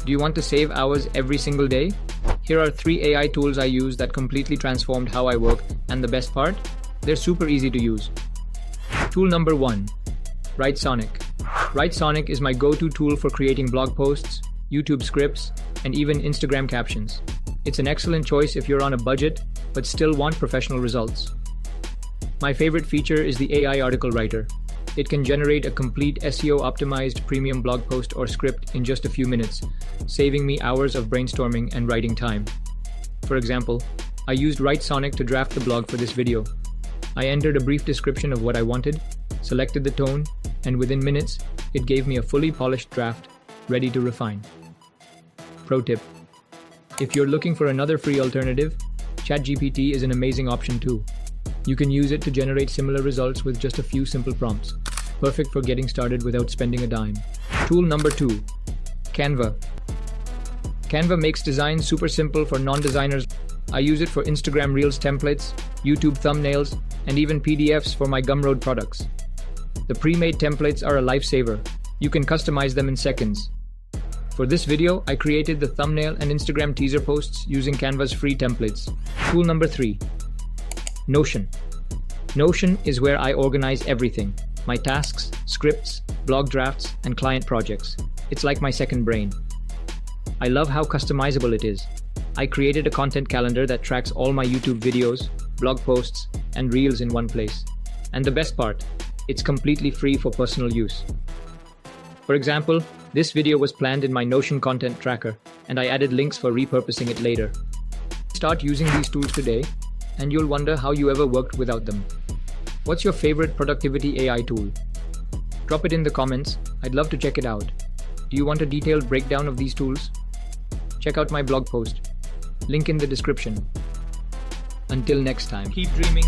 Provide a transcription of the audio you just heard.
Do you want to save hours every single day? Here are 3 AI tools I use that completely transformed how I work, and the best part? They're super easy to use. Tool number 1. WriteSonic. WriteSonic is my go-to tool for creating blog posts, YouTube scripts, and even Instagram captions. It's an excellent choice if you're on a budget, but still want professional results. My favorite feature is the AI article writer. It can generate a complete SEO-optimized premium blog post or script in just a few minutes, saving me hours of brainstorming and writing time. For example, I used WriteSonic to draft the blog for this video. I entered a brief description of what I wanted, selected the tone, and within minutes, it gave me a fully polished draft, ready to refine. Pro tip: if you're looking for another free alternative, ChatGPT is an amazing option too. You can use it to generate similar results with just a few simple prompts. Perfect for getting started without spending a dime. Tool number 2. Canva. Canva makes design super simple for non-designers. I use it for Instagram Reels templates, YouTube thumbnails, and even PDFs for my Gumroad products. The pre-made templates are a lifesaver. You can customize them in seconds. For this video, I created the thumbnail and Instagram teaser posts using Canva's free templates. Tool number 3. Notion. Notion is where I organize everything: my tasks, scripts, blog drafts, and client projects. It's like my second brain. I love how customizable it is. I created a content calendar that tracks all my YouTube videos, blog posts, and reels in one place. And the best part, it's completely free for personal use. For example, this video was planned in my Notion content tracker, and I added links for repurposing it later. Start using these tools today, and you'll wonder how you ever worked without them. What's your favorite productivity AI tool? Drop it in the comments. I'd love to check it out. Do you want a detailed breakdown of these tools? Check out my blog post. Link in the description. Until next time, keep dreaming.